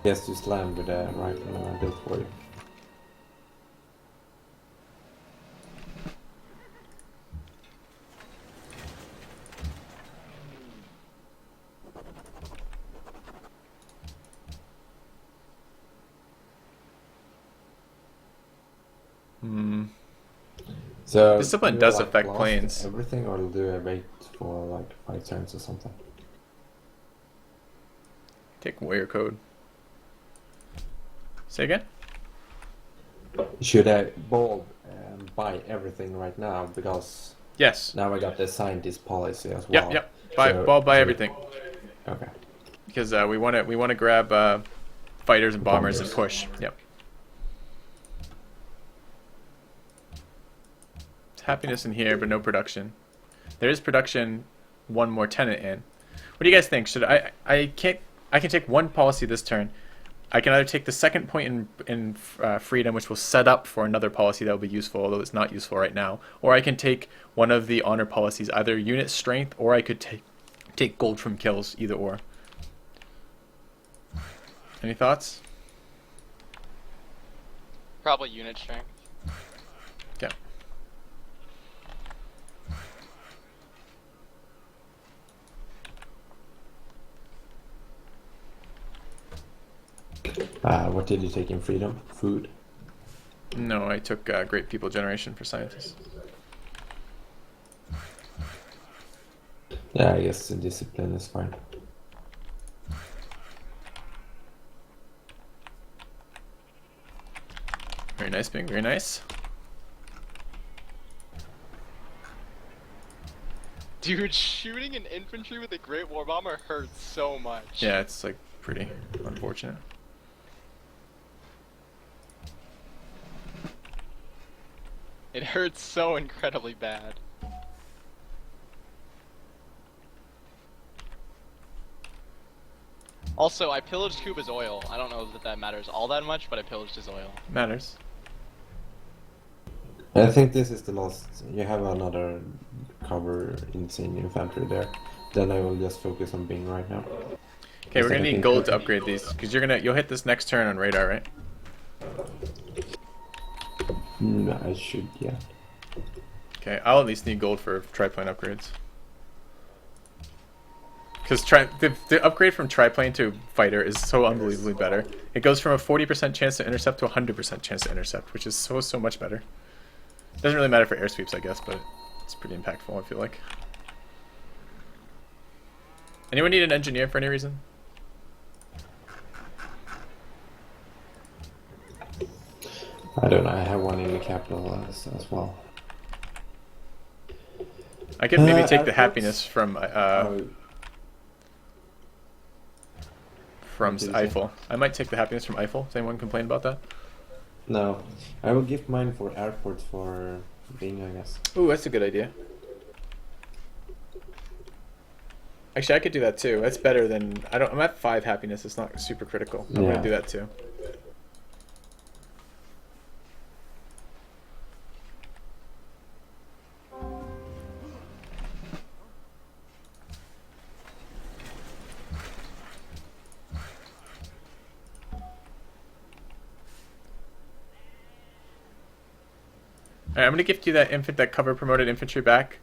Yes, just land with the rifle I built for you. Hmm. So Discipline do I does like affect blast planes. everything, or do I wait for like 5 turns or something? Take warrior code. Say again? Should I buy everything right now, because Yes. now I got the scientist policy as Yep, well. yep. So Buy everything. okay, Because we wanna grab fighters and bombers and bombers. push. Yep. Happiness in here, but no production. There is production, one more tenant in. What do you guys think? Should I can take one policy this turn. I can either take the second point in freedom, which will set up for another policy that will be useful, although it's not useful right now, or I can take one of the honor policies, either unit strength, or I could take gold from kills, either or. Any thoughts? Probably unit strength. Okay. What did you take in freedom? Food. No, I took great people generation for scientists. Yeah, I guess the discipline is fine. Very nice, Bing. Very nice. Dude, shooting an infantry with a Great War Bomber hurts so much. Yeah, it's like pretty unfortunate. It hurts so incredibly bad. Also, I pillaged Cuba's oil. I don't know that that matters all that much, but I pillaged his oil. Matters. I think this is the last. You have another cover insane infantry there. Then I will just focus on Bing right now. Okay, we're Instead gonna of need gold to infantry. upgrade these because you'll hit this next turn on radar, right? I should, yeah. Okay, I'll at least need gold for triplane upgrades. Because the upgrade from triplane to fighter is so unbelievably better. It goes from a 40% chance to intercept to a 100% chance to intercept, which is so much better. Doesn't really matter for air sweeps, I guess, but it's pretty impactful, I feel like. Anyone need an engineer for any reason? I don't know. I have one in the capital as well. I could maybe take the Airports? happiness from Oh, what did you say? Eiffel. I might take the happiness from Eiffel. Does anyone complain about that? No, I will give mine for airports for Bing, I guess. Ooh, that's a good idea. Actually, I could do that too. That's better than I'm at 5 happiness. It's not super critical. I'm Yeah. gonna do that too. Alright, I'm gonna gift you that cover promoted infantry back.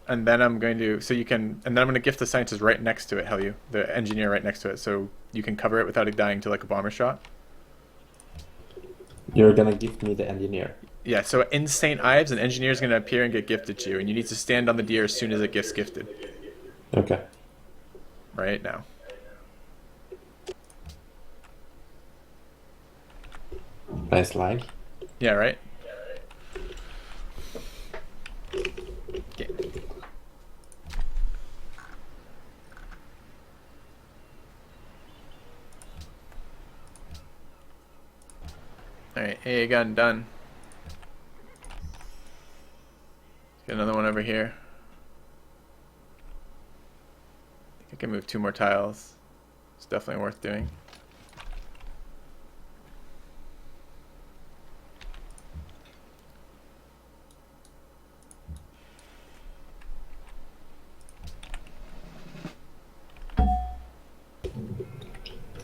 And then I'm going to and then I'm gonna gift the scientist right next to it, the engineer right next to it, so you can cover it without it dying to like a bomber shot. You're gonna give me the engineer. Yeah, so in St. Ives, an engineer is gonna appear and get gifted to you, and you need to stand on the deer as soon as it gets gifted. Okay. Right now. Nice lag. Yeah, right? Okay. Alright, AA gun done. Get another one over here. I think I can move 2 more tiles. It's definitely worth doing.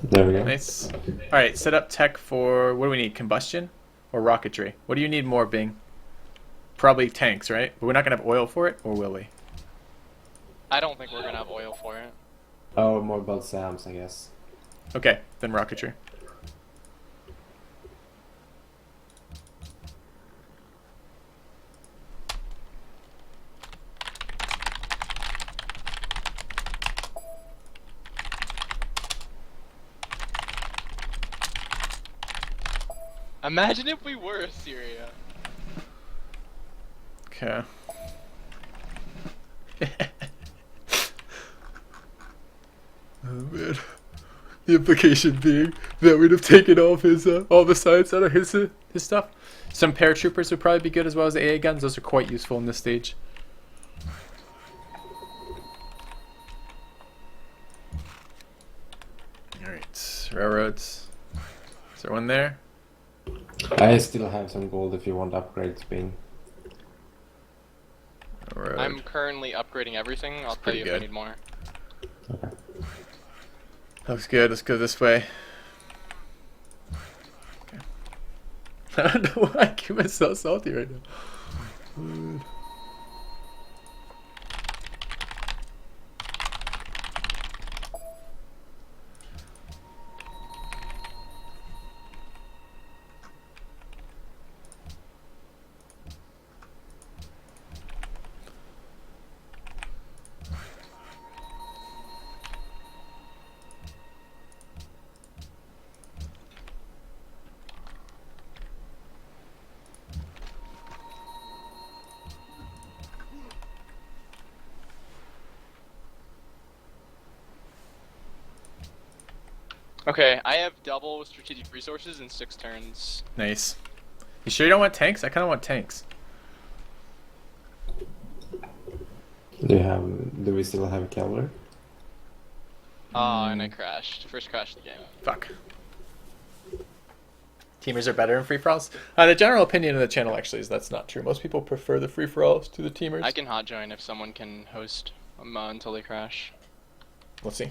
There we go. Nice. All right, set up tech for what do we need? Combustion or rocketry? What do you need more, Bing? Probably tanks, right? But we're not gonna have oil for it, or will we? I don't think we're gonna have oil for it. Oh, more balsams, I guess. Okay, then rocketry. Imagine if we were Assyria. Okay. Oh man. The implication being that we'd have taken off his all the sides out of his stuff. Some paratroopers would probably be good as well as the AA guns. Those are quite useful in this stage. Alright, railroads. Is there one there? I still have some gold if you want upgrades, Bing. Railroad. I'm currently upgrading everything. I'll tell pretty you if I good. need more. Okay. Looks good. Let's go this way. Okay. I don't know why I keep myself salty right now. Okay, I have double strategic resources in 6 turns. Nice. You sure you don't want tanks? I kind of want tanks. Do we still have cavalry? And I crashed. First crash of the game. Fuck. Teamers are better in free-for-alls? The general opinion of the channel actually is that's not true. Most people prefer the free-for-alls to the teamers. I can hot join if someone can host until they crash. We'll see.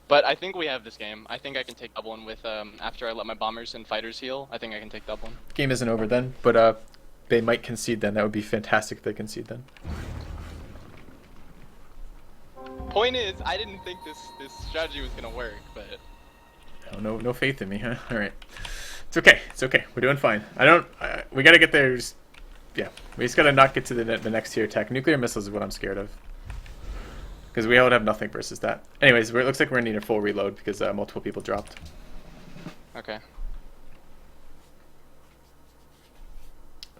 But I think we have this game. I think I can take Dublin with, after I let my bombers and fighters heal, I think I can take Dublin. Game isn't over then, but they might concede then. That would be fantastic if they concede then. Point is, I didn't think this strategy was gonna work, but... Oh, no faith in me, huh? Alright. It's okay. It's okay. We're doing fine. We gotta get there. Yeah. We just gotta not get to the next tier attack. Nuclear missiles is what I'm scared of. Because we would have nothing versus that. Anyways, it looks like we're gonna need a full reload because multiple people dropped. Okay.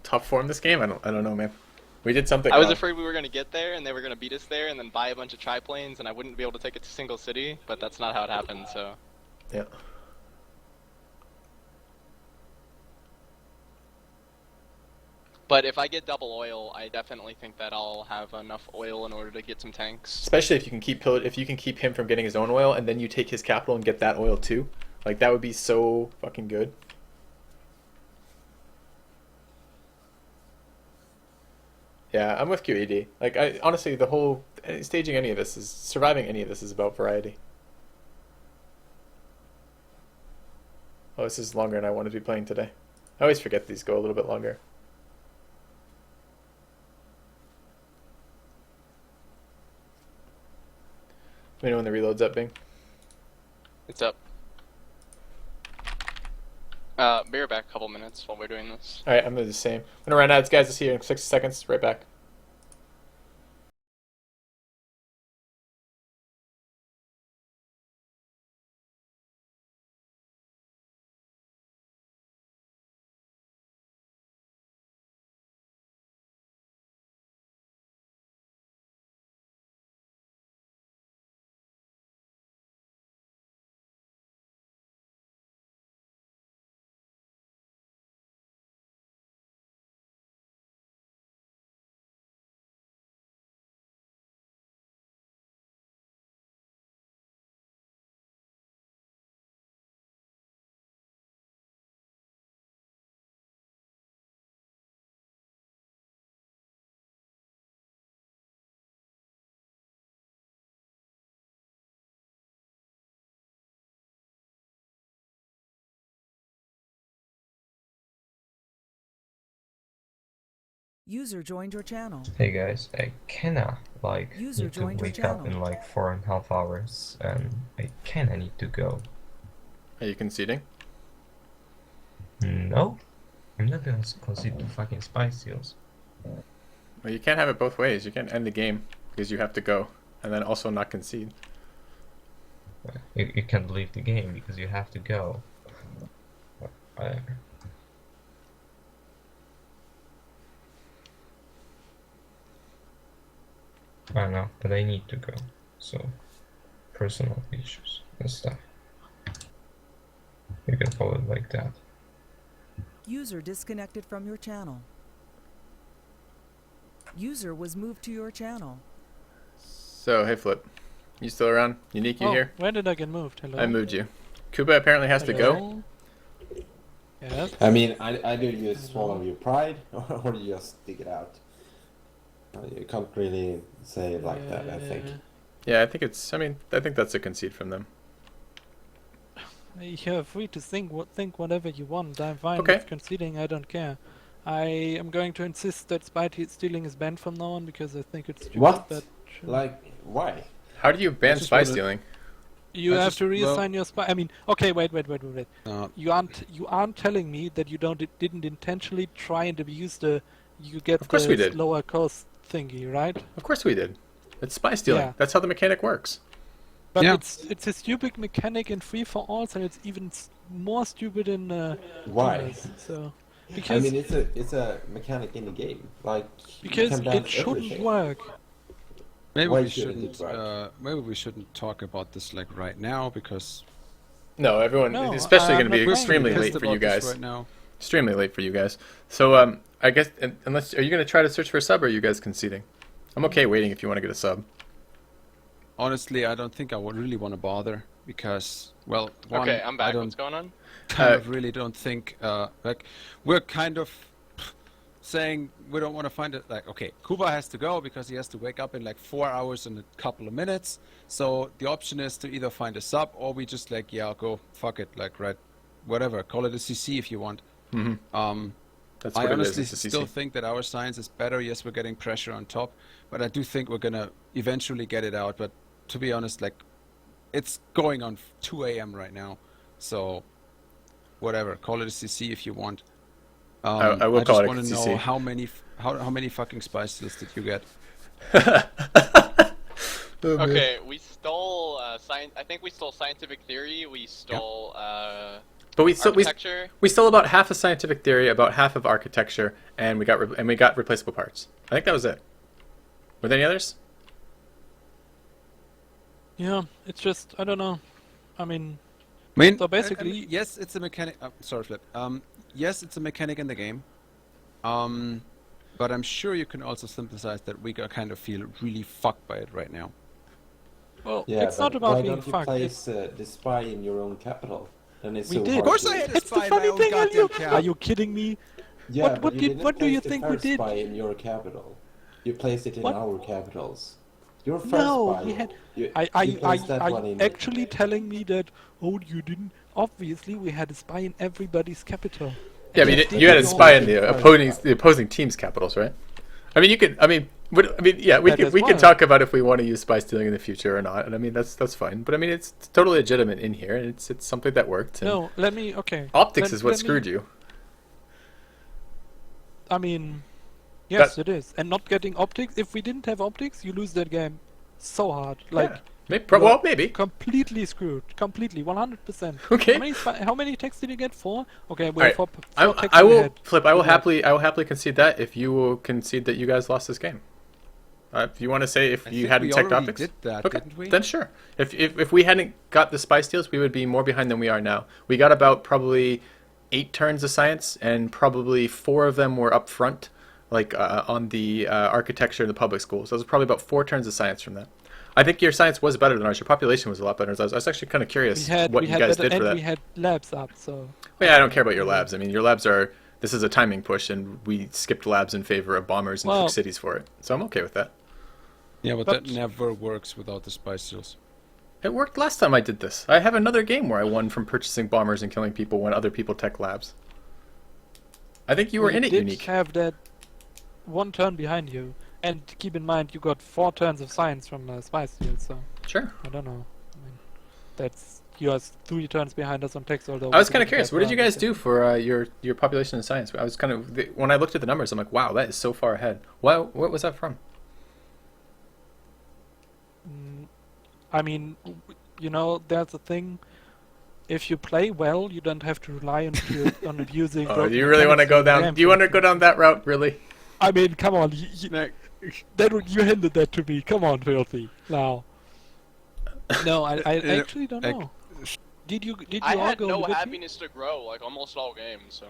Tough form this game? I don't know, man. We did something. I was afraid we were gonna get there and they were gonna beat us there and then buy a bunch of triplanes and I wouldn't be able to take it to single city, but that's not how it happened, so... Yeah. But if I get double oil, I definitely think that I'll have enough oil in order to get some tanks. Especially if you can keep him from getting his own oil, and then you take his capital and get that oil too. Like that would be so fucking good. Yeah, I'm with QED. Like I honestly, the whole staging any of this is surviving any of this is about variety. Oh, this is longer than I wanted to be playing today. I always forget these go a little bit longer. Let me know when the reload's up, Bing. It's up. Be right back a couple minutes while we're doing this. Alright, I'm gonna do the same. I'm gonna run ads, guys. I'll see you in 60 seconds. Right back. User joined your channel. Hey guys, I kinda like User need to joined your wake up channel. in like 4.5 hours, and I kinda need to go. Are you conceding? No, I'm not gonna concede to fucking spy seals. Well, you can't have it both ways. You can't end the game because you have to go, and then also not concede. You can't leave the game because you have to go. Whatever. I don't know, but I need to go. So, personal issues and stuff. You can call it like that. User disconnected from your channel. User was moved to your channel. So, hey, Flipp. You still around? Unique, you here? Where did I get moved? Hello? I moved you. Kuba apparently has to go. Hello? Yes. I mean, either you swallow your pride or you just stick it out. You can't really say it like that, I think. Yeah, I think it's. I mean, I think that's a concede from them. You're free to think whatever you want. I'm fine Okay. with conceding. I don't care. I am going to insist that spy stealing is banned from now on because I think it's stupid. What? But Like, why? How do you ban just spy wanna- stealing? you I have just- to well- reassign your spy. I mean, okay, wait. Uh, You aren't telling me that you didn't intentionally try and abuse the you get Of course the we did. lower cost thingy, right? Of course we did. It's spy stealing. Yeah. That's how the mechanic works. But Yeah. it's a stupid mechanic in free for all, and it's even more stupid in Why? others, so I because mean, it's a mechanic in the game. Like, you because can ban it shouldn't everything. work. maybe Why we shouldn't it shouldn't. work? Maybe we shouldn't talk about this like right now because No, everyone. No, it's especially I'm going to be not extremely playing late pissed for you about this guys. right now. Extremely late for you guys. So, I guess unless are you going to try to search for a sub, or are you guys conceding? I'm okay waiting if you want to get a sub. Honestly, I don't think I would really want to bother because, well, one, Okay, I'm I back. don't What's going on? kind of really don't think like we're kind of saying we don't want to find it. Like, okay, Kuba has to go because he has to wake up in like 4 hours and a couple of minutes. So the option is to either find a sub or we just like, yeah, go fuck it, like, right, whatever, call it a CC if you want. Mm-hmm. That's I what it honestly is. It's a still CC. think that our science is better. Yes, we're getting pressure on top, but I do think we're gonna eventually get it out. But to be honest, like, it's going on 2 a.m. right now, so whatever. Call it a CC if you want. I will call just it a want to know CC. how many fucking spy steals did you get? Okay, we stole science. I think we stole scientific theory. We stole But we still architecture. we stole about half of scientific theory, about half of architecture, and we got replaceable parts. I think that was it. Were there any others? Yeah, it's just I don't know. I mean, I mean, So basically- I mean, yes, it's a mechanic. Sorry, Flip. Yes, it's a mechanic in the game. But I'm sure you can also synthesize that we kind of feel really fucked by it right now. well, Yeah, it's but not about why being don't you fucked. place the spy in your own capital? Then it's We so did. hard Of course to... I had a That's the spy in my funny own thing. goddamn cap. Are you kidding me? Yeah, What but you did- didn't what do you place the think we first did? spy in your capital. You placed it in What? our capitals. Your first No, spy. we had. You Are placed that one you in. actually telling me that? Oh, you didn't. Obviously, we had a spy in everybody's capital. Yeah, And but they you had a didn't spy know in the it. opposing team's capitals, right? I mean, you could. I mean, yeah, we That could as we could well. talk about if we want to use spy stealing in the future or not, and I mean that's fine. But I mean, it's totally legitimate in here, and it's something that worked. And No, let me. Okay. optics Let- is what let me- screwed you. I mean, yes, it is. And not getting optics. If we didn't have optics, you lose that game so hard. Like, Yeah. Maybe, you are well, maybe. completely screwed. Completely, 100%. Okay. How many texts did you get? 4? Okay, well, Alright, four I texts we will had. Flip. I will Yeah. happily concede that if you will concede that you guys lost this game. If you want to say if I you think hadn't we checked already optics, did that, okay, didn't we? then sure. If we hadn't got the spy steals, we would be more behind than we are now. We got about probably 8 turns of science, and probably 4 of them were up front, like on the architecture in the public schools. So it was probably about 4 turns of science from that. I think your science was better than ours. Your population was a lot better than ours. I was actually kind of curious what you guys did for that. We had labs up, so. Well, yeah, I don't care about your labs. I mean, your labs are. This is a timing push, and we skipped labs in favor of bombers and Well- took cities for it. So I'm okay with that. Yeah, but But- that never works without the spy steals. It worked last time I did this. I have another game where I won from purchasing bombers and killing people when other people tech labs. I think you were We in it, did Unique. have that. one turn behind you. And keep in mind, you got 4 turns of science from Spice Steel, so Sure. I don't know. I mean, that's you are 3 turns behind us on text. Although I was we kind of didn't curious. have What did you round guys six. do for your population in science? I was kind of when I looked at the numbers, I'm like, wow, that is so far ahead. What was that from? I mean, you know, there's a thing. If you play well, you don't have to rely on on abusing. Oh, broken do you really want to mechanics go in the down? game, Do you for want to go instance. down that route, really? I mean, come on. Like, You hinted that to me. Come on, Filthy. Now. No, I actually don't like- know. Did you I all had go no Liberty? happiness to grow like almost all games. So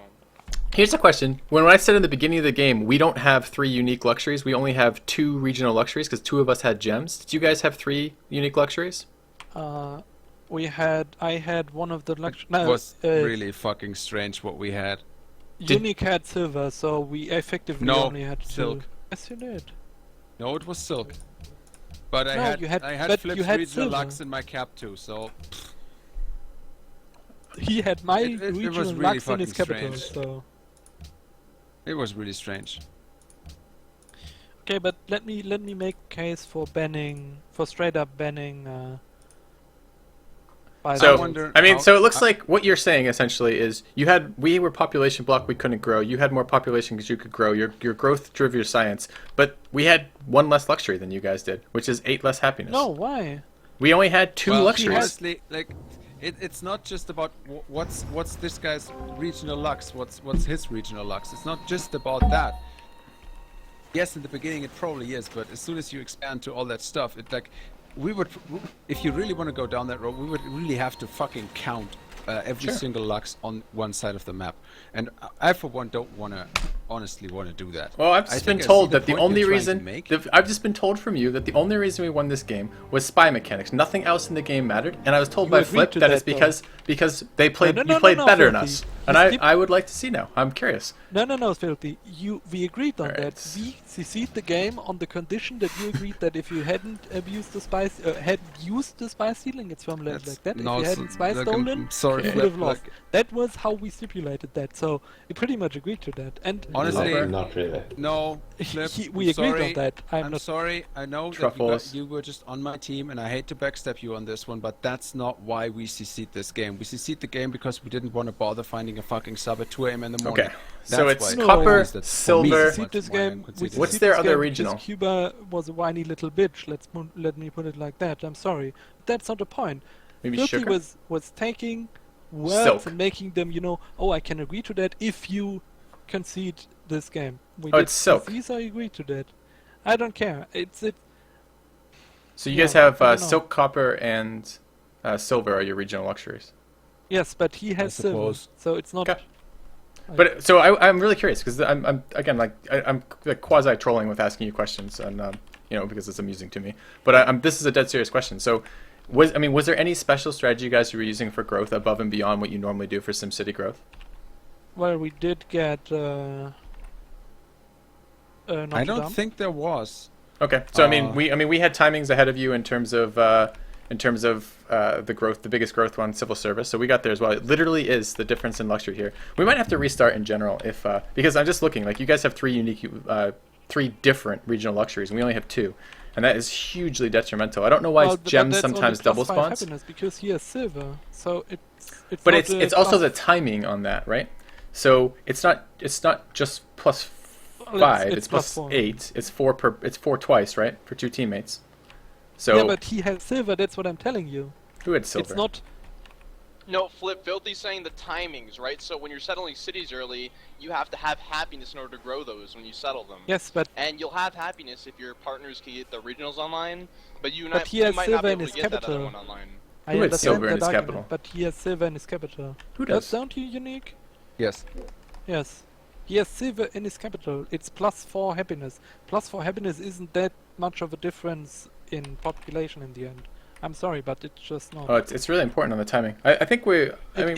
Here's a question. When I said in the beginning of the game, we don't have 3 unique luxuries. We only have 2 regional luxuries because 2 of us had gems. Did you guys have 3 unique luxuries? I had one of the it luxury. No, was really fucking strange what we had. Unique had silver, so we effectively No, only had 2. silk. Yes, you did. No, it was silk. But No, I had you had- I had but Flipp's you had regional silver. lux in my cap too, so He had my It was regional really lux in his fucking capital, strange. so. it was really strange. Okay, but let me make a case for straight up banning. So, wonder I mean, how- so it looks like what you're saying essentially is we were population block, we couldn't grow. You had more population because you could grow. Your growth drove your science, but we had 1 less luxury than you guys did, which is 8 less happiness. No, why? We only had 2 Well, luxuries. honestly, like, it's not just about what's this guy's regional lux, what's his regional lux. It's not just about that. Yes, in the beginning it probably is, but as soon as you expand to all that stuff, it like if you really want to go down that road, we would really have to fucking count every single lux on one side of the map, and I for one don't honestly want to do that. Well, I've I just think been I see told the that the point you're only trying to reason make. I've just been told from you that the only reason we won this game was spy mechanics. Nothing else in the game mattered, and I was told You by agreed Flip to that it's that, though. because they played No, you played no, better than Filthy. us, You and skip- I would like to see now. I'm curious. No, Filthy. We agreed on Alright. that. We CC'd the game on the condition that you agreed that if you hadn't abused the spice, had used the spice stealing, it's formulated That's like that. If no, you hadn't spice look, stolen, I'm sorry, you Flip, would have lost. like, That was how we stipulated that. So we pretty much agreed to that. And honestly, Not really. no, Flip, we agreed sorry. on that. I'm not. sorry. I know that Truffles. you were just on my team, and I hate to backstab you on this one, but that's not why we CC'd this game. We CC'd the game because we didn't want to bother finding a fucking sub at 2 a.m. in the morning. Okay, so That's it's why. copper, That's for me, silver. that's CC'd this why I'm game. considering What's CC'd their this other game regional? because Cuba was a whiny little bitch. Let me put it like that. I'm sorry. That's not the point. Maybe Filthy sugar. was taking words Silk. and making them, oh, I can agree to that if you concede this game. We Oh, did it's silk. CC, so I agree to that. I don't care. So you guys Yeah, have I don't know. silk, copper, and silver are your regional luxuries. Yes, but he has silver, suppose. so it's not. Okay. But so I'm really curious because I'm again I'm like quasi trolling with asking you questions and because it's amusing to me. But this is a dead serious question. So was there any special strategy you guys were using for growth above and beyond what you normally do for SimCity growth? Well, we did get. I don't think there was. Okay, so we had timings ahead of you in terms of the growth, the biggest growth one, civil service. So we got there as well. It literally is the difference in luxury here. We might have to restart in general if because I'm just looking like you guys have 3 different regional luxuries, and we only have 2, and that is hugely detrimental. I don't know why Well, but gems that's only sometimes plus double 5 spawns, happiness because he has silver, so it's. but not it's a also plus- the timing on that, right? So it's not just plus Well, 5, it's it's plus plus 4. 8, it's 4 twice, right, for 2 teammates. So Yeah, but he has silver. That's what I'm telling you. who had silver? It's not. No, Flip, Filthy's saying the timings, right? So when you're settling cities early, you have to have happiness in order to grow those when you settle them. Yes, but And you'll have happiness if your partners can get the regionals online, but you he has might not silver be in able his to get that other capital. one online. I Who had understand silver in that his argument, capital? but he has silver in his capital. Who does? Don't you, Unique? Yes. Yes. He has silver in his capital. It's plus 4 happiness. Plus 4 happiness isn't that much of a difference in population in the end. I'm sorry, but it's just not. Oh, it's really important on the timing. I think we It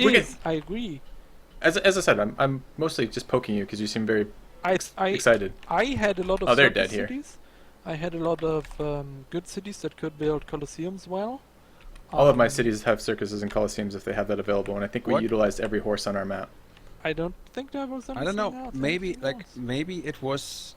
we is, get, I agree. as I said, I'm mostly just poking you because you seem very I excited. I had a lot of Oh, they're surplus dead here. cities. I had a lot of good cities that could build colosseums well. All of my Um, cities have circuses and coliseums if they have that available, and I think we What? utilized every horse on our map. I don't think there was I don't know. anything else, Maybe anything else. maybe it was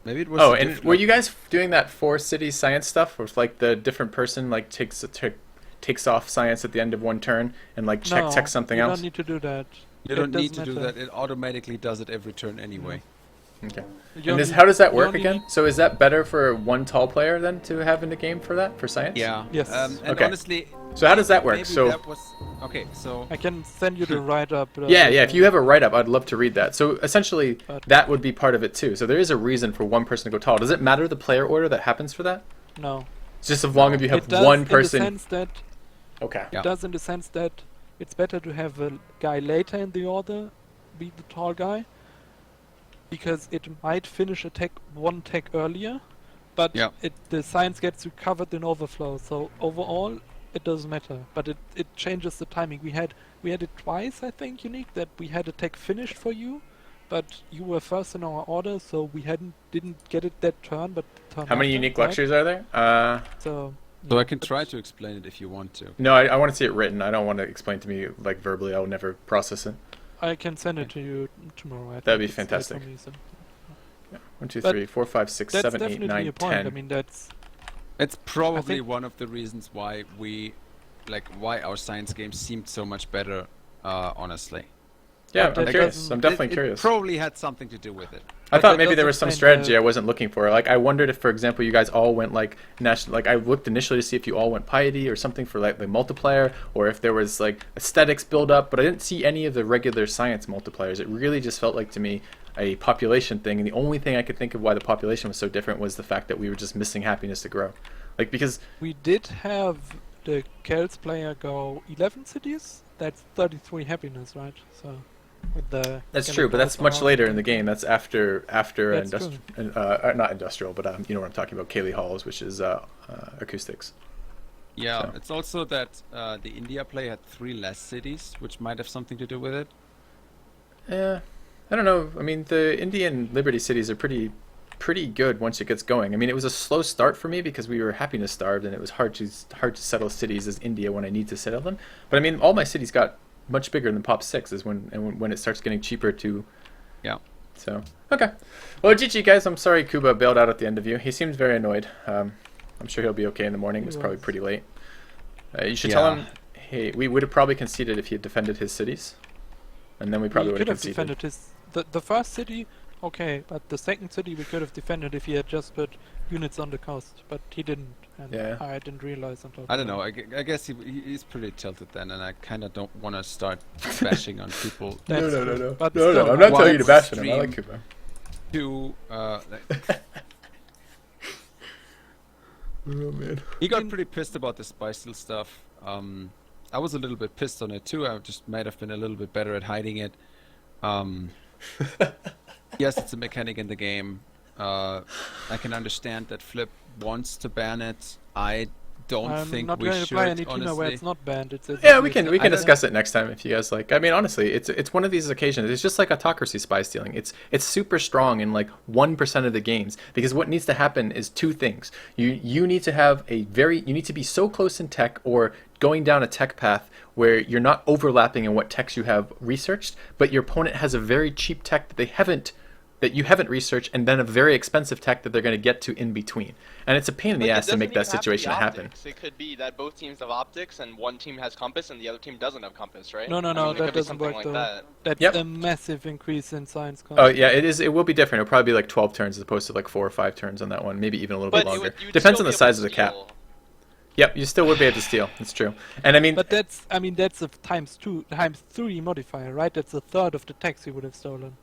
Maybe it was. Oh, a and diff- were like- you guys doing that 4 city science stuff, where like the different person like takes off science at the end of one turn and like checks something you else? don't need to do that. You It don't need to doesn't do matter. that. It automatically does it every turn anyway. Okay. You And only- how does that you work only again? need- So is that better for one tall player then to have in the game for that, for science? Yeah. Yes. And Okay. honestly, So how does that work? maybe So that was okay. So I can send you the write-up. yeah, if you have a write-up, I'd love to read that. So essentially, But- that would be part of it too. So there is a reason for one person to go tall. Does it matter the player order that happens for that? No. It's just as long as you have It does one in person. the sense that Okay. Yeah. It does in the sense that it's better to have a guy later in the order be the tall guy, because it might finish one attack earlier, but Yeah. the science gets recovered in overflow. So overall, it doesn't matter. But it changes the timing. We had it twice, I think, unique, that we had attack finished for you, but you were first in our order, so we didn't get it that turn, but the turn How many after, unique right? lectures are there? So I can try to explain it if you want to. No, I want to see it written. I don't want to explain to me like verbally. I will never process it. I can send it to you tomorrow. I That'd think be it's late fantastic. for me, so- 1, 2, But 3, 4, 5, 6, That's 7, 8, definitely 9, a point. 10. I mean, that's It's probably think- one of the reasons why why our science games seemed so much better. Honestly, Yeah, But I'm that curious. doesn't- I'm definitely it curious. probably had something to do with it. I But thought that maybe there doesn't was some explain strategy the- I wasn't looking for. Like I wondered if, for example, you guys all went like national. Like I looked initially to see if you all went piety or something for like the multiplier, or if there was like aesthetics build up. But I didn't see any of the regular science multipliers. It really just felt like to me a population thing. And the only thing I could think of why the population was so different was the fact that we were just missing happiness to grow. Like because we did have the Kells player go 11 cities. That's 33 happiness, right? So with the that's Kelly true, but that's players much around later in and- the game. That's after That's not industrial, but you know what I'm talking about. Kaylee Halls, which is acoustics. Yeah, So- it's also that the India play had 3 less cities, which might have something to do with it. Yeah, I don't know. I mean, the Indian Liberty cities are pretty good once it gets going. I mean, it was a slow start for me because we were happiness starved, and it was hard to settle cities as India when I need to settle them. But I mean, all my cities got much bigger than Pop 6 is when it starts getting cheaper to. Yeah. So okay, well, GG guys. I'm sorry Kuba bailed out at the end of you. He seems very annoyed. I'm sure he'll be okay in the morning. It was probably pretty late. You should tell him. Hey, we would have probably conceded if he had defended his cities, and then we probably We would could have have conceded. defended the first city, okay, but the second city we could have defended if he had just put units on the coast, but he didn't, and Yeah. I didn't realize until. I don't know. I guess he's pretty tilted then, and I kind of don't want to start bashing on people That's no. true, but No, still, I'm not Why telling you to bash him. I stream? like Kuba. too. Oh man. He got pretty pissed about the spy steal stuff. I was a little bit pissed on it too. I just might have been a little bit better at hiding it. Yes, it's a mechanic in the game. I can understand that Flipp wants to ban it. I don't I'm think not we going to should. play any team where Honestly, it's not banned. It's Yeah, we can exactly I the- discuss it next time if you guys like. I mean, honestly, it's one of these occasions. It's just like autocracy spy stealing. It's super strong in like 1% of the games because what needs to happen is 2 things. You need to have you need to be so close in tech or going down a tech path where you're not overlapping in what techs you have researched, but your opponent has a very cheap tech that you haven't researched, and then a very expensive tech that they're going to get to in between. And it's a pain in the Like, it ass to doesn't make that even have to be situation happen. optics. It could be that both teams have optics and one team has compass and the other team doesn't have compass, right? No, I mean, it that could be doesn't something work like though. that. That's Yep. a massive increase in science. Oh yeah, it is. It will be different. It'll probably be like 12 turns as opposed to like 4 or 5 turns on that one. Maybe even a little But bit longer. you'd Depends still on the be able size to of the cap. steal. Yep, you still would be able to steal. It's true. And I mean, But that's a times 3 modifier, right? That's a third of the tax you would have stolen.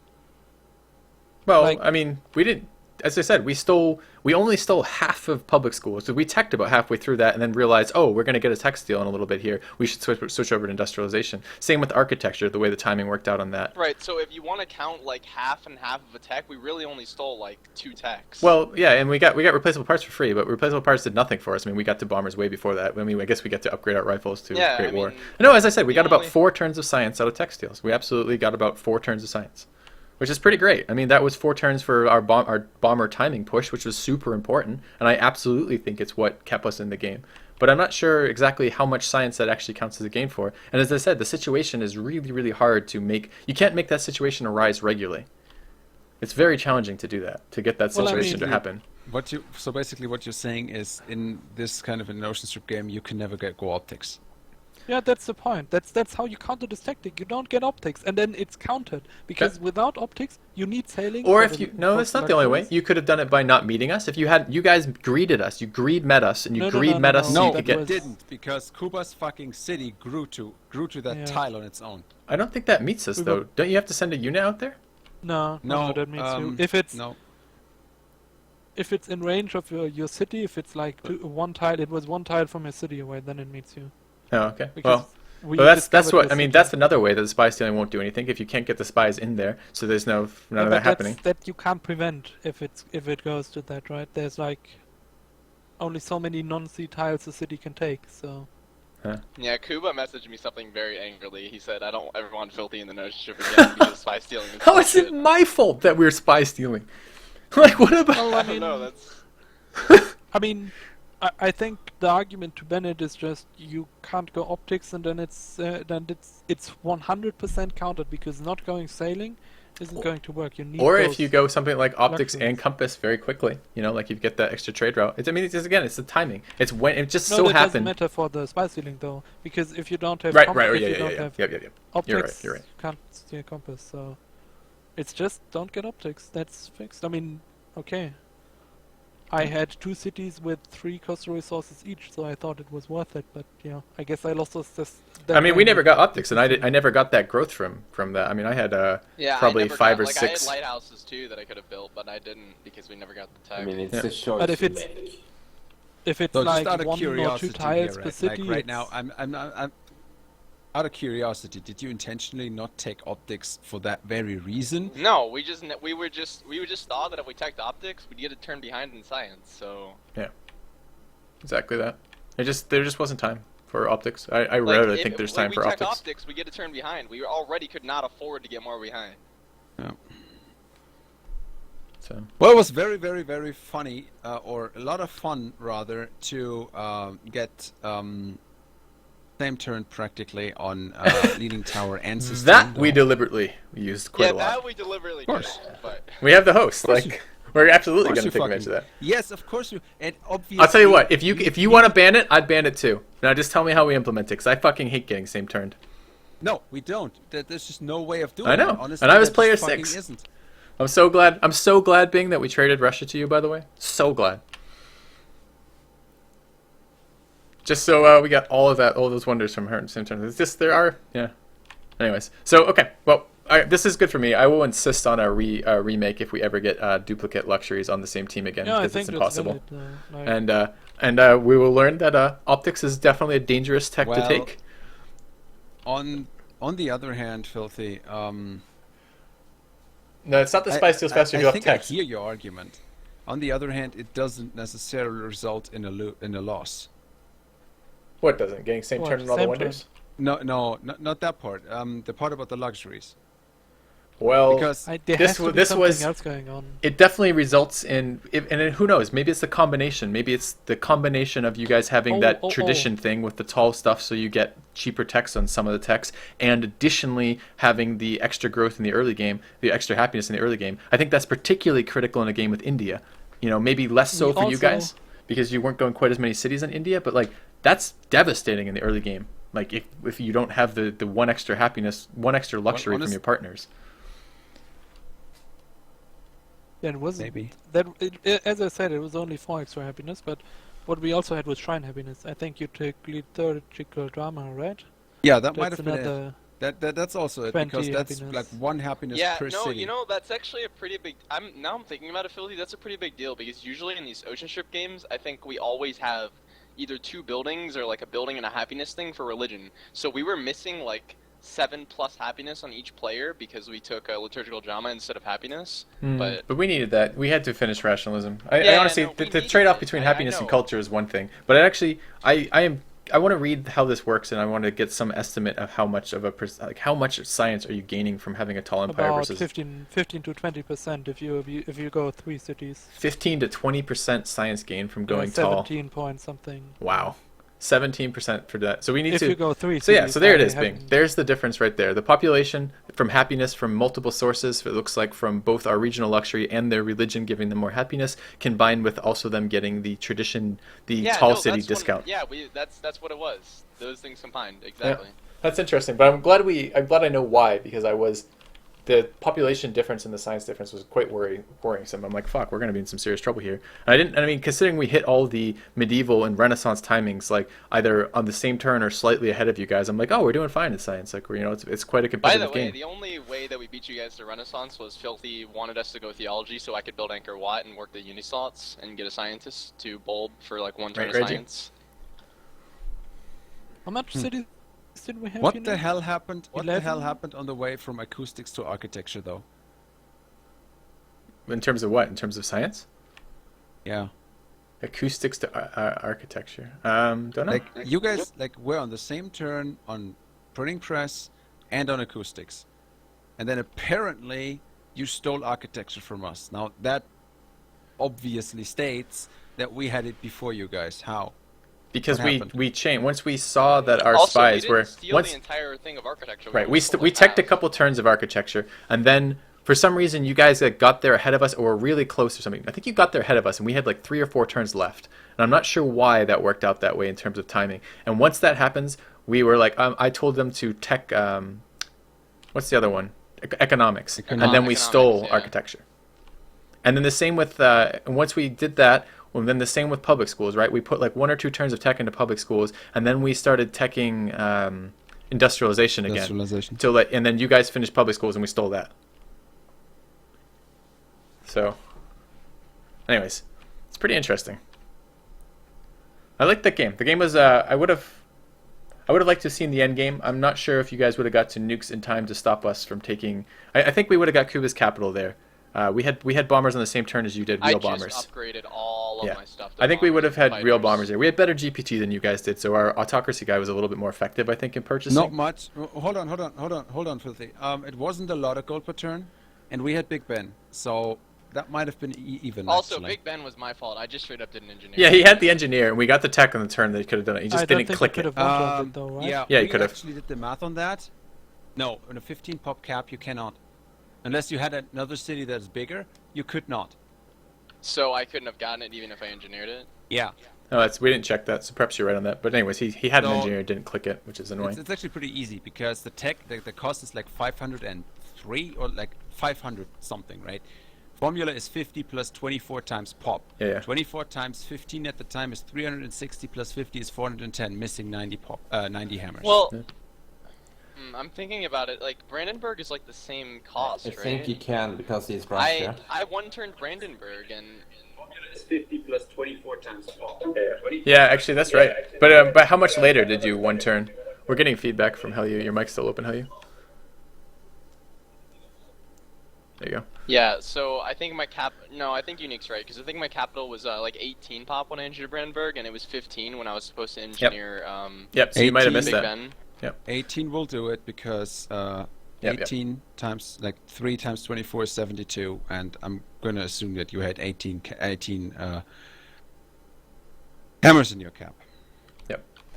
well, like- I mean, we didn't. As I said, we only stole half of public schools. So we teched about halfway through that, and then realized, oh, we're going to get a tech steal in a little bit here. We should switch over to industrialization. Same with architecture. The way the timing worked out on that. Right, so if you want to count like half and half of a tech, we really only stole like 2 techs. Well, yeah, and we got replaceable parts for free, but replaceable parts did nothing for us. I mean, we got to bombers way before that. I mean, I guess we get to upgrade our rifles to Yeah, Great I War. mean, No, as I said, we the got about only- 4 turns of science out of tech steals. We absolutely got about 4 turns of science, which is pretty great. I mean, that was 4 turns for our bomber timing push, which was super important, and I absolutely think it's what kept us in the game. But I'm not sure exactly how much science that actually counts as a game for. And as I said, the situation is really, really hard to make. You can't make that situation arise regularly. It's very challenging to do that, to get that Well, I situation mean- to happen. So basically, what you're saying is, in this kind of an ocean strip game, you can never go optics. Yeah, that's the point. That's how you counter this tactic. You don't get optics, and then it's countered because without optics, you need sailing. Or for if the- you no, for that's not the only way. luxuries. You could have done it by not meeting us. If you guys greeted us, you met us, and you No, no, greed no, met no, us no. so No, you could that get. was- didn't, because Kuba's fucking city grew to that Yeah. tile on its own. I don't think that meets us We though. were- Don't you have to send a unit out there? No, that means you. No. If it's in range of your city, if it's like one tile, it was one tile from your city away, then it meets you. Oh, okay. Because Well, we well, that's discovered what your I mean. city. That's another way that the spy stealing won't do anything if you can't get the spies in there. So there's none Yeah, of but that that's- happening. That you can't prevent if it goes to that, right? There's like only so many non-sea tiles a city can take. So Yeah, Kuba messaged me something very angrily. He said, "I don't ever want Filthy in the nose strip again because spy stealing is How is it bullshit." my fault that we're spy stealing? Like what about? well, I I don't mean, know. That's I mean, I think the argument to Bennett is just you can't go optics, and then it's 100% countered because not going sailing isn't going to work. You need Or those if you go something like optics luxuries. and compass very quickly, like you get that extra trade route. I mean, it's just, again, it's the timing. It's when it just No, so that doesn't happened. matter for the spy stealing though, because if you don't have Right, compass, right, oh, if yeah, you yeah, don't yeah, have yeah. optics, You're right. you can't steal compass. So it's just don't get optics. That's fixed. I mean, okay. I had 2 cities with 3 coastal resources each, so I thought it was worth it. But I guess I lost this. I mean, we never got optics, and I never got that growth from that. I mean, I had yeah. probably I never 5 got, or like, 6. I had lighthouses too that I could have built, but I didn't because we never got the tech. I mean, it's Yeah. a choice But if you it's- make. If it's So like just out of 1 or 2 curiosity tiles here, per right? city, Like right now, it's- I'm out of curiosity. Did you intentionally not take optics for that very reason? No, we just thought that if we teched optics, we'd get a turn behind in science. So Exactly that. There just wasn't time for optics. I like, rarely think there's time we for tech optics. we get a turn behind. We already could not afford to get more behind. So Well, it was very, very, very funny, or a lot of fun rather, to get same turn practically on leading tower and system. that we deliberately used quite Yeah, a lot. that we deliberately did. course. But We have the host. course Like we're absolutely Of going course to you take advantage of that. Yes, of course you. And obviously, I'll tell you what. If you want to ban it, I'd ban it too. Now just tell me how we implement it, because I fucking hate getting same turned. No, we don't. There's just no way of doing I it. know. Honestly, And I was there player just fucking 6. Isn't. I'm so glad, Bing, that we traded Russia to you. By the way, so glad. Just so we got all those wonders from her at the same time. It's just there are, yeah. Anyways, so okay, well, this is good for me. I will insist on a remake if we ever get duplicate luxuries on the same team again, Yeah, I because think it's that's impossible. valid, like- And we will learn that optics is definitely a dangerous tech to Well, take. On the other hand, Filthy, No, it's not the spice steals faster if you I have think text. I hear your argument. On the other hand, it doesn't necessarily result in a loss. What doesn't? Getting same What, turn on all the same wonders? No, not that part. The part about the luxuries. Well, Because There This has to wa- be this something was- else going on. it definitely results in, who knows? Maybe it's the combination. Maybe it's the combination of you guys having that tradition thing with the tall stuff, so you get cheaper techs on some of the techs, and additionally having the extra growth in the early game, the extra happiness in the early game. I think that's particularly critical in a game with India. Maybe less so We for you also- guys because you weren't going quite as many cities in India, but like that's devastating in the early game. Like if you don't have the one extra happiness, one extra luxury from honest- your partners. Yeah, it wasn't. Maybe. As I said, it was only 4 extra happiness, but what we also had was shrine happiness. I think you took liturgical drama, right? yeah, that might That's have been it. another. That's also it 20 because that's happiness. like 1 happiness yeah, per no, city. that's actually a pretty big. I'm thinking about it, Filthy. That's a pretty big deal because usually in these ocean ship games, I think we always have either 2 buildings or like a building and a happiness thing for religion. So we were missing like 7+ happiness on each player because we took a liturgical drama instead of happiness. But we needed that. We had to finish rationalism. I Yeah, honestly, no, we the needed trade-off it. between I happiness and know. culture is one thing, but I want to read how this works, and I want to get some estimate of how much of how much science are you gaining from having a tall empire About versus 15 to 20% if you go 3 cities. 15 to 20% science gain from going Yeah, tall. 17 point something. Wow, 17% for that. So we need If to. you go 3 So yeah, cities, so there it I is, Bing. haven't- There's the difference right there. The population from happiness from multiple sources, it looks like from both our regional luxury and their religion giving them more happiness, combined with also them getting the tradition, the Yeah, tall no, city that's one- discount. yeah, that's what it was. Those things combined, exactly. That's interesting, but I'm glad I know why, because the population difference and the science difference was quite worrisome. I'm like, fuck, we're going to be in some serious trouble here. And I mean, considering we hit all the medieval and Renaissance timings, like either on the same turn or slightly ahead of you guys, I'm like, oh, we're doing fine in science. Like, it's quite a By competitive the way, game. the only way that we beat you guys to Renaissance was Filthy wanted us to go theology so I could build Anchor Watt and work the uni slots and get a scientist to bulb for like one turn Right, of Reggie? science. How much cities did we have? What you the know? hell happened? What the hell 11? happened on the way from acoustics to architecture, though? In terms of what? In terms of science? Yeah. Acoustics to architecture. Don't know. Like you guys, like we're on the same turn on printing press and on acoustics, and then apparently you stole architecture from us. Now that obviously states that we had it before you guys. How? Because what happened? we changed once we saw that our Also, spies we were didn't steal once the entire thing of architecture. right only stole we the teched a half. couple turns of architecture, and then for some reason you guys got there ahead of us or were really close or something. I think you got there ahead of us, and we had like 3 or 4 turns left, and I'm not sure why that worked out that way in terms of timing. And once that happens, we were like, I told them to tech what's the other one, economics, and then we Economics, stole yeah. architecture. And then the same with and once we did that, well, then the same with public schools, right? We put like 1 or 2 turns of tech into public schools, and then we started teching industrialization again. Industrialization. And then you guys finished public schools, and we stole that. So, anyways, it's pretty interesting. I liked that game. The game was I would have liked to have seen the end game. I'm not sure if you guys would have got to nukes in time to stop us from taking. I think we would have got Cuba's capital there. We had bombers on the same turn as you did, real I bombers. just upgraded all of Yeah. my stuff. to I think we would bombers have and had real fighters. bombers there. We had better GPT than you guys did, so our autocracy guy was a little bit more effective, I think, in purchasing. Not much. Hold on, Filthy. It wasn't a lot of gold per turn, and we had Big Ben, so that might have been even. Also, actually. Big Ben was my fault. I just straight up didn't engineer. Yeah, he had the engineer, and we got the tech on the turn that he could have done it. He just I don't didn't think click you it. could have wanted it though, right? Yeah, Yeah, you we could have. actually did the math on that. No, on a 15 pop cap, you cannot. Unless you had another city that's bigger, you could not. So I couldn't have gotten it even if I engineered it. Yeah. No, we didn't check that, so perhaps you're right on that. But anyways, he had an So- engineer, didn't click it, which is annoying. It's actually pretty easy because the tech, the cost is like 503 or like 500 something, right? Formula is 50 plus 24 times pop. Yeah. 24 times 15 at the time is 360 plus 50 is 410, missing 90 pop, 90 hammers. Well, Yeah. I'm thinking about it. Like Brandenburg is like the same cost, I right? think you can because he's Russia. I one-turned Brandenburg and It's 50 plus 24 times pop. Yeah, actually, that's right. But how much later did you one turn? We're getting feedback from Helyu. Your mic's still open, Helyu. There you go. yeah. So I think I think Unique's right because I think my capital was like 18 pop when I engineered Brandenburg, and it was 15 when I was supposed to engineer Yep, so you might have 18 missed Big that. Ben. 18 will do it because Yep. 18 times, like 3 times 24 is 72, and I'm going to assume that you had 18 hammers in your cap.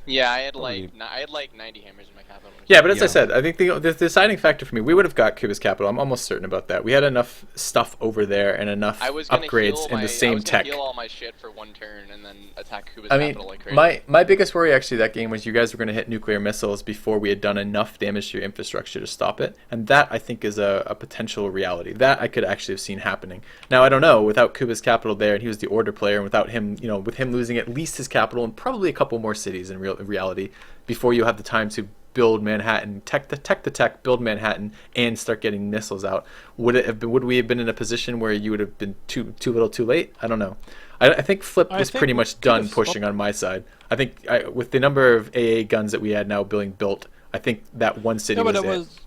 Yeah, I had Probably. like 90 hammers in my capital. Yeah, but as I Yeah. said, I think the deciding factor for me, we would have got Cuba's capital. I'm almost certain about that. We had enough stuff over there and enough I was gonna upgrades heal in my, the same I was gonna tech. heal all my shit for one turn and then attack Cuba's I mean, capital like crazy. my biggest worry actually that game was you guys were going to hit nuclear missiles before we had done enough damage to your infrastructure to stop it, and that I think is a potential reality that I could actually have seen happening. Now I don't know, without Cuba's capital there, and he was the order player, and without him, with him losing at least his capital and probably a couple more cities in reality before you have the time to build Manhattan, tech the tech, build Manhattan, and start getting missiles out. Would we have been in a position where you would have been too little, too late? I don't know. I think Flipp I was think pretty we much could done have pushing stopped- on my side. I think with the number of AA guns that we had now being built, I think that one city Yeah, but was it.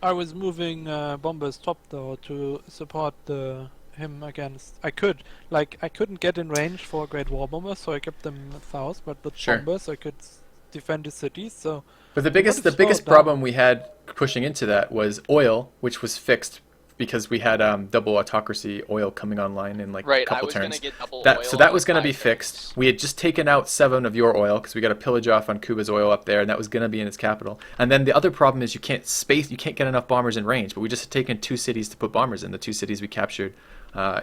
I was moving bombers top though to support him against. I couldn't get in range for Great War bombers, so I kept them south. But the Sure. bombers, I could defend the cities. So But the biggest slowed down. problem we had pushing into that was oil, which was fixed because we had double autocracy oil coming online in like a Right, I couple was turns. gonna get double That oil so that in was gonna 5 be turns. fixed. We had just taken out 7 of your oil because we got a pillage off on Cuba's oil up there, and that was gonna be in its capital. And then the other problem is you can't get enough bombers in range. But we just had taken 2 cities to put bombers in, the 2 cities we captured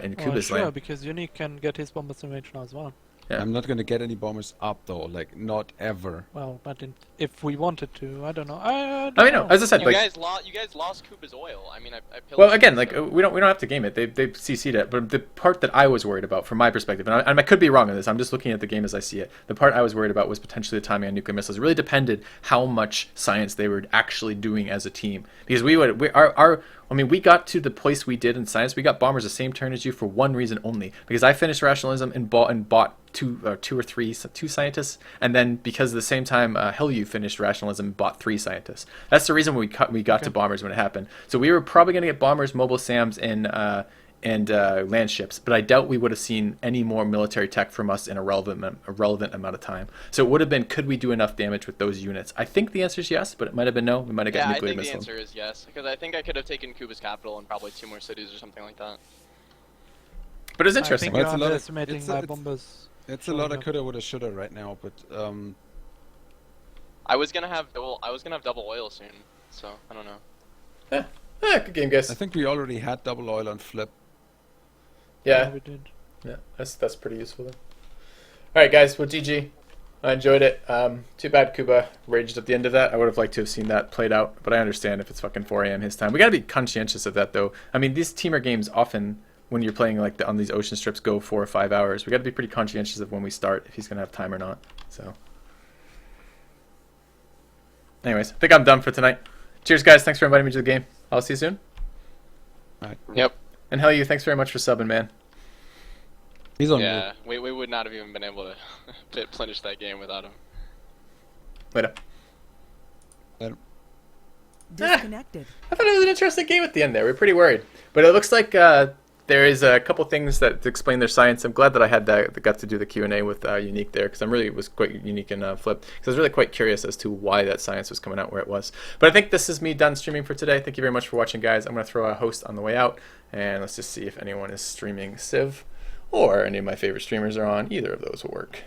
in Cuba's sure, land. because Unique can get his bombers in range now as well. Yeah. I'm not gonna get any bombers up though, like not ever. Well, but if we wanted to, I don't know. I I mean, no, as I said, You like, guys lost Cuba's oil. I mean, I pillaged well, again, it, like so- we don't have to game it. They've CC'd it, but the part that I was worried about, from my perspective, and I could be wrong on this. I'm just looking at the game as I see it. The part I was worried about was potentially the timing on nuclear missiles. It really depended how much science they were actually doing as a team, because we got to the place we did in science. We got bombers the same turn as you for one reason only, because I finished rationalism and bought two scientists, and then because at the same time Helyu finished rationalism and bought 3 scientists. That's the reason we got to bombers when it happened. So we were probably going to get bombers, mobile SAMs, and land ships, but I doubt we would have seen any more military tech from us in a relevant amount of time. So it would have been, could we do enough damage with those units? I think the answer is yes, but it might have been no. We might have got Yeah, I nuclear think the missiles. answer is yes, because I think I could have taken Cuba's capital and probably 2 more cities or something like that. But it's I interesting. think Well, you're it's a lot of- underestimating it's my a- bombers. It's a Sure lot of enough. coulda, woulda, shoulda right now, but I was gonna have double oil soon, so I don't know. Good game, guys. I think we already had double oil on Flipp. Yeah, we did. yeah, that's pretty useful then. All right, guys. Well, GG. I enjoyed it. Too bad Kuba raged at the end of that. I would have liked to have seen that played out, but I understand if it's fucking 4 a.m. his time. We gotta be conscientious of that, though. I mean, these teamer games often, when you're playing like on these ocean strips, go 4 or 5 hours. We gotta be pretty conscientious of when we start, if he's gonna have time or not. So, anyways, I think I'm done for tonight. Cheers, guys. Thanks for inviting me to the game. I'll see you soon. Yep. And hell, you. Thanks very much for subbing, man. He's on Yeah, we would not have even been able to finish that game without him. Later. Disconnected. I thought it was an interesting game at the end there. We were pretty worried. But it looks like there is a couple things that explain their science. I'm glad that I had got to do the Q&A with Unique there, because it was quite unique in Flipp. Because I was really quite curious as to why that science was coming out where it was. But I think this is me done streaming for today. Thank you very much for watching, guys. I'm going to throw a host on the way out. And let's just see if anyone is streaming Civ, or any of my favorite streamers are on. Either of those will work.